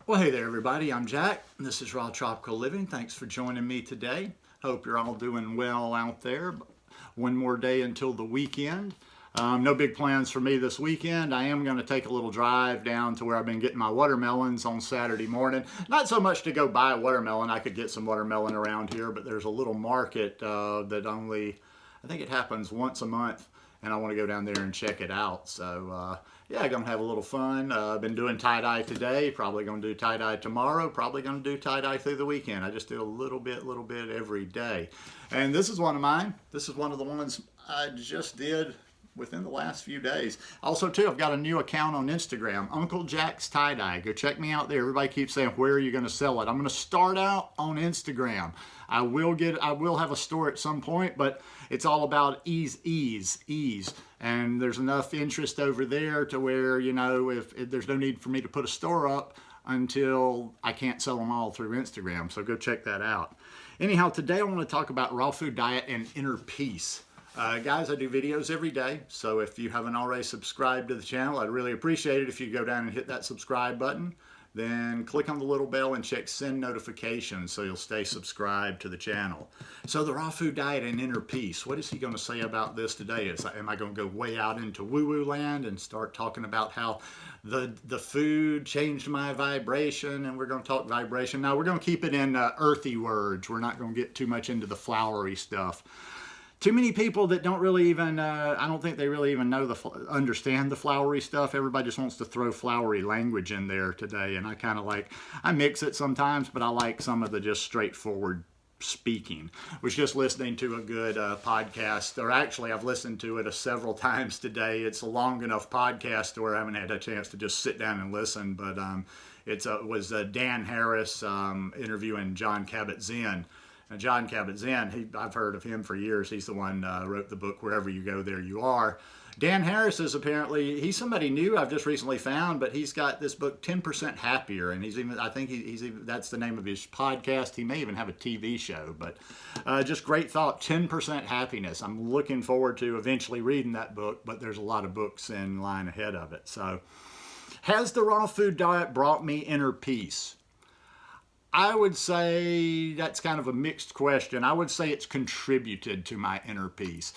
Well, hey there, everybody. I'm Jack. This is Raw Tropical Living. Thanks for joining me today. Hope you're all doing well out there. One more day until the weekend. No big plans for me this weekend. I am going to take a little drive down to where I've been getting my watermelons on Saturday morning. Not so much to go buy watermelon. I could get some watermelon around here, but there's a little market that I think it happens once a month, and I want to go down there and check it out. So, yeah, gonna have a little fun. I've been doing tie-dye today, probably gonna do tie-dye tomorrow, probably gonna do tie-dye through the weekend. I just do a little bit every day. And this is one of mine. This is one of the ones I just did within the last few days. Also, too, I've got a new account on Instagram, Uncle Jack's Tie Dye. Go check me out there. Everybody keeps saying, where are you going to sell it? I'm going to start out on Instagram. I will have a store at some point, but it's all about ease. And there's enough interest over there to where, if there's no need for me to put a store up until I can't sell them all through Instagram. So go check that out. Anyhow, today I want to talk about raw food diet and inner peace. Guys, I do videos every day, so if you haven't already subscribed to the channel, I'd really appreciate it if you go down and hit that subscribe button. Then click on the little bell and check send notifications so you'll stay subscribed to the channel. So the raw food diet and inner peace, what is he going to say about this today? Am I going to go way out into woo-woo land and start talking about how the food changed my vibration, and we're going to talk vibration? Now, we're going to keep it in earthy words. We're not going to get too much into the flowery stuff. Too many people that don't really even, I don't think they really even understand the flowery stuff. Everybody just wants to throw flowery language in there today. And I mix it sometimes, but I like some of the just straightforward speaking. Was just listening to a good podcast, or actually I've listened to it several times today. It's a long enough podcast to where I haven't had a chance to just sit down and listen, but it was Dan Harris interviewing John Kabat-Zinn. John Kabat-Zinn, I've heard of him for years. He's the one wrote the book, Wherever You Go, There You Are. Dan Harris is he's somebody new I've just recently found, but he's got this book, 10% Happier, and that's the name of his podcast. He may even have a TV show, but just great thought, 10% Happiness. I'm looking forward to eventually reading that book, but there's a lot of books in line ahead of it. So, has the raw food diet brought me inner peace? I would say that's kind of a mixed question. I would say it's contributed to my inner peace.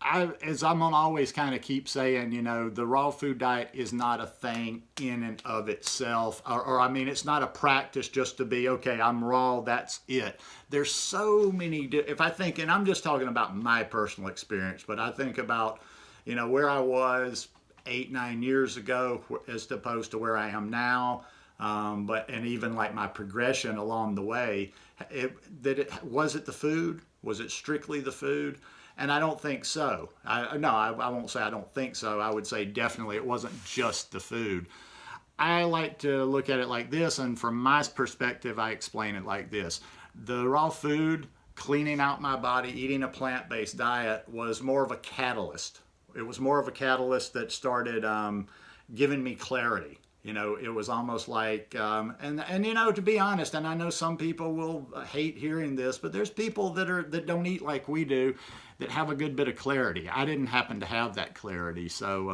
As I'm gonna always kind of keep saying, the raw food diet is not a thing in and of itself, it's not a practice just to be, okay, I'm raw, that's it. There's so many, and I'm just talking about my personal experience, but I think about, where I was 8-9 years ago as opposed to where I am now. And even like my progression along the way, was it the food? Was it strictly the food? And I don't think so. I won't say I don't think so. I would say definitely it wasn't just the food. I like to look at it like this, and from my perspective, I explain it like this. The raw food, cleaning out my body, eating a plant-based diet was more of a catalyst. It was more of a catalyst that started giving me clarity. It was almost like, to be honest, and I know some people will hate hearing this, but there's people that don't eat like we do that have a good bit of clarity. I didn't happen to have that clarity, so,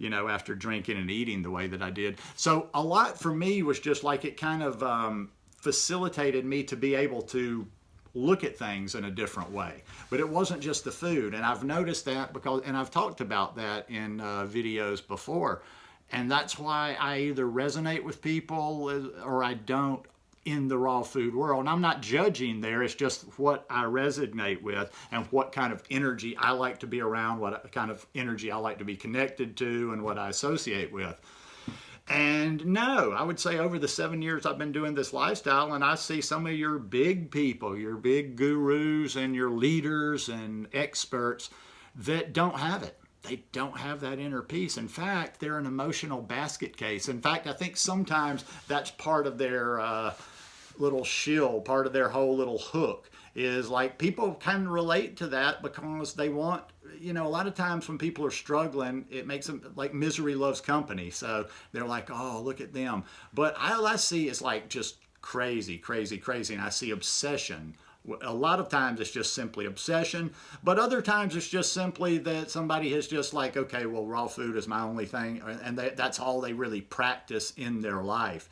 after drinking and eating the way that I did. So a lot for me was just like it kind of facilitated me to be able to look at things in a different way. But it wasn't just the food, and I've noticed that and I've talked about that in videos before. And that's why I either resonate with people or I don't in the raw food world. And I'm not judging there. It's just what I resonate with and what kind of energy I like to be around, what kind of energy I like to be connected to, and what I associate with. And no, I would say over the 7 years I've been doing this lifestyle, and I see some of your big people, your big gurus and your leaders and experts that don't have it. They don't have that inner peace. In fact, they're an emotional basket case. In fact, I think sometimes that's part of their little shield, part of their whole little hook, is like people can relate to that because they want, a lot of times when people are struggling, it makes them like misery loves company. So they're like, oh, look at them. But all I see is like just crazy. And I see obsession A lot of times it's just simply obsession, but other times it's just simply that somebody has just like, okay, well, raw food is my only thing, and that's all they really practice in their life.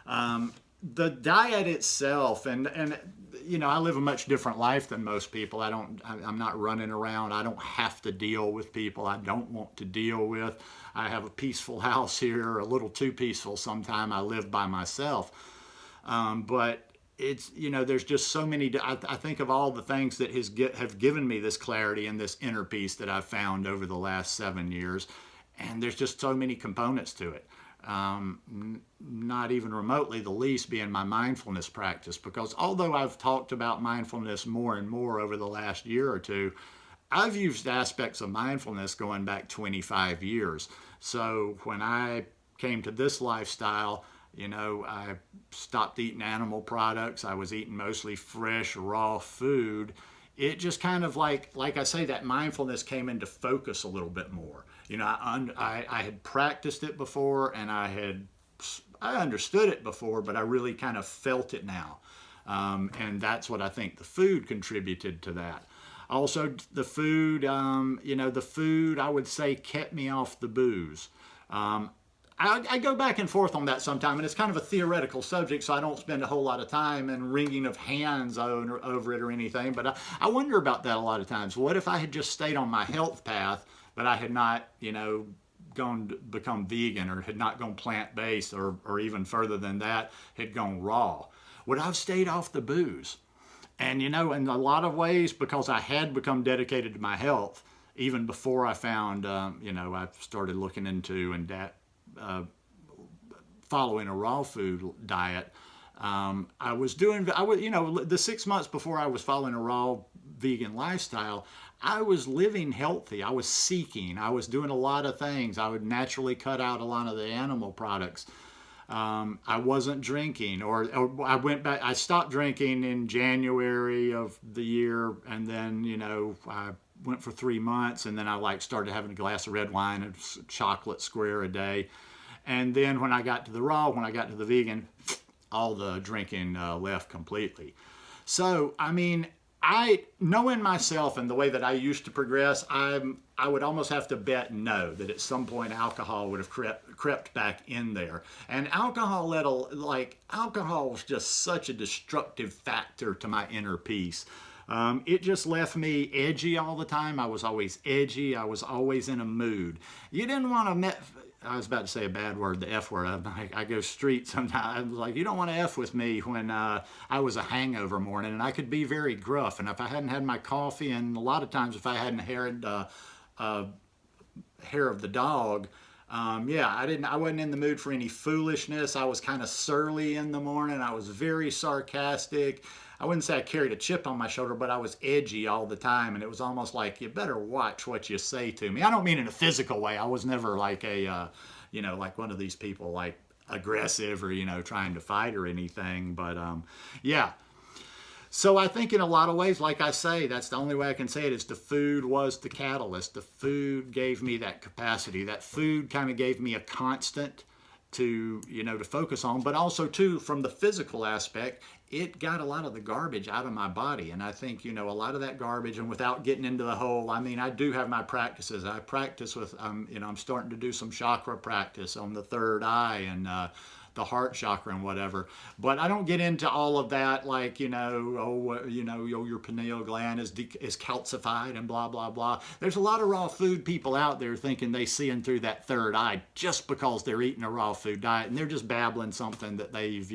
The diet itself, and I live a much different life than most people. I'm not running around. I don't have to deal with people I don't want to deal with. I have a peaceful house here, a little too peaceful sometime. I live by myself. But it's, there's just so many, I think of all the things that have given me this clarity and this inner peace that I've found over the last 7 years. And there's just so many components to it. Not even remotely the least being my mindfulness practice, because although I've talked about mindfulness more and more over the last year or two, I've used aspects of mindfulness going back 25 years. So when I came to this lifestyle, I stopped eating animal products. I was eating mostly fresh, raw food. It just kind of like I say, that mindfulness came into focus a little bit more. I had practiced it before, and I understood it before, but I really kind of felt it now. And that's what I think the food contributed to that. Also, the food, I would say kept me off the booze. I go back and forth on that sometime, and it's kind of a theoretical subject, so I don't spend a whole lot of time and wringing of hands over it or anything, but I wonder about that a lot of times. What if I had just stayed on my health path, but I had not, gone to become vegan, or had not gone plant-based, or even further than that, had gone raw? Would I have stayed off the booze? And, in a lot of ways, because I had become dedicated to my health, even before I found, I started looking into and following a raw food diet. The 6 months before I was following a raw vegan lifestyle, I was living healthy. I was seeking. I was doing a lot of things. I would naturally cut out a lot of the animal products. I wasn't drinking, or I went back. I stopped drinking in January of the year, and then I went for 3 months, and then I started having a glass of red wine and chocolate square a day. And then when I got to the vegan, all the drinking left completely. So, knowing myself and the way that I used to progress, I would almost have to bet no, that at some point alcohol would have crept back in there. And alcohol was just such a destructive factor to my inner peace. It just left me edgy all the time. I was always edgy. I was always in a mood. You didn't want to I was about to say a bad word, the F word. I go street sometimes. I was like, you don't want to F with me when I was a hangover morning, and I could be very gruff. And if I hadn't had my coffee, and a lot of times if I hadn't heard hair of the dog, I wasn't in the mood for any foolishness. I was kind of surly in the morning. I was very sarcastic. I wouldn't say I carried a chip on my shoulder, but I was edgy all the time, and it was almost like, you better watch what you say to me. I don't mean in a physical way. I was never like like one of these people like aggressive or, trying to fight or anything, but So I think in a lot of ways, like I say, that's the only way I can say it, is the food was the catalyst. The food gave me that capacity. That food kind of gave me a constant to focus on, but also too, from the physical aspect, it got a lot of the garbage out of my body. And I think, a lot of that garbage, and without getting into the whole, I do have my practices. I practice with, I'm starting to do some chakra practice on the third eye and the heart chakra and whatever. But I don't get into all of that, like, your pineal gland is calcified and blah, blah, blah. There's a lot of raw food people out there thinking they seeing through that third eye just because they're eating a raw food diet, and they're just babbling something that they've,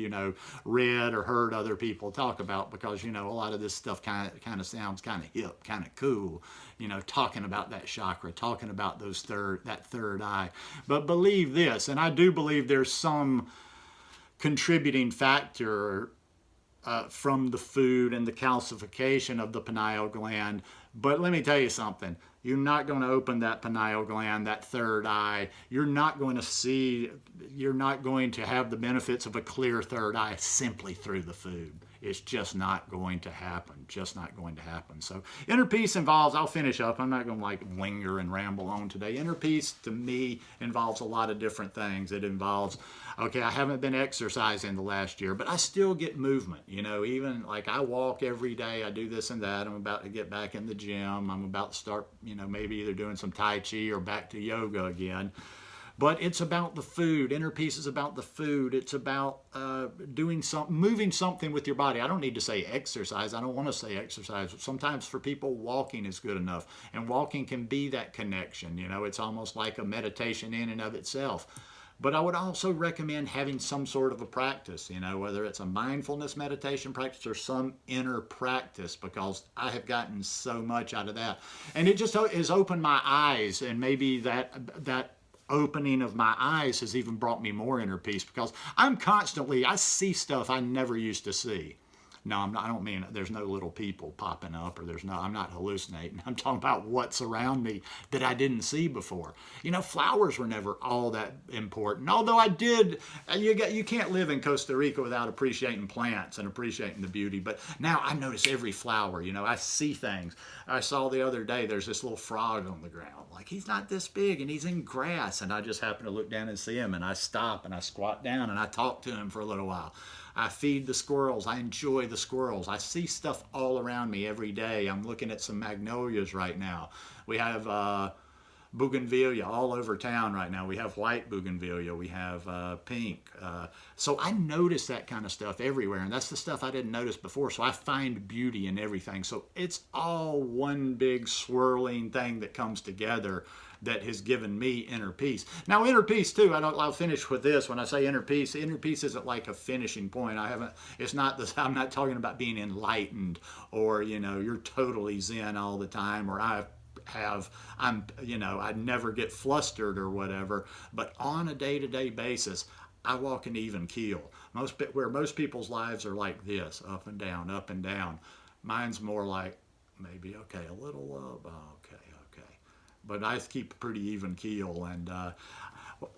read or heard other people talk about, because, a lot of this stuff kind of sounds kind of hip, kind of cool, talking about that chakra, talking about that third eye. But believe this, and I do believe there's some contributing factor from the food and the calcification of the pineal gland. But let me tell you something. You're not going to open that pineal gland, that third eye. You're not going to have the benefits of a clear third eye simply through the food. it's just not going to happen. Just not going to happen. So inner peace involves, I'll finish up. I'm not going to like linger and ramble on today. Inner peace to me involves a lot of different things. It involves, okay, I haven't been exercising the last year, but I still get movement. You know, even like I walk every day. I do this and that. I'm about to get back in the gym. I'm about to start, you know, maybe either doing some Tai Chi or back to yoga again. But it's about the food. Inner peace is about the food. It's about doing something, moving something with your body. I don't need to say exercise. I don't want to say exercise. Sometimes for people, walking is good enough. And walking can be that connection. You know, it's almost like a meditation in and of itself. But I would also recommend having some sort of a practice, you know, whether it's a mindfulness meditation practice or some inner practice, because I have gotten so much out of that. And it just has opened my eyes, and maybe that opening of my eyes has even brought me more inner peace, because I see stuff I never used to see. No, I don't mean there's no little people popping up, or I'm not hallucinating. I'm talking about what's around me that I didn't see before. You know, flowers were never all that important. Although you can't live in Costa Rica without appreciating plants and appreciating the beauty. But now I notice every flower, you know, I see things. I saw the other day, there's this little frog on the ground. Like, he's not this big and he's in grass. And I just happen to look down and see him, and I stop and I squat down and I talk to him for a little while. I feed the squirrels. I enjoy the squirrels. I see stuff all around me every day. I'm looking at some magnolias right now. We have bougainvillea all over town right now. We have white bougainvillea. We have pink. So I notice that kind of stuff everywhere, and that's the stuff I didn't notice before. So I find beauty in everything. So it's all one big swirling thing that comes together that has given me inner peace. Now, inner peace too, I'll finish with this. When I say inner peace isn't like a finishing point. I'm not talking about being enlightened, or, you know, you're totally zen all the time, or I never get flustered or whatever. But on a day-to-day basis, I walk an even keel. Where most people's lives are like this, up and down, up and down. Mine's more like maybe, okay, a little up, okay. But I keep a pretty even keel, and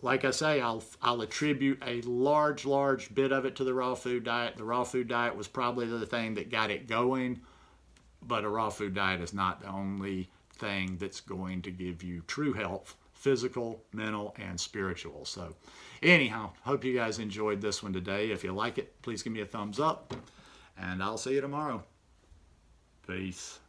like I say, I'll attribute a large bit of it to the raw food diet. The raw food diet was probably the thing that got it going, but a raw food diet is not the only thing that's going to give you true health, physical, mental, and spiritual. So anyhow, hope you guys enjoyed this one today. If you like it, please give me a thumbs up, and I'll see you tomorrow. Peace.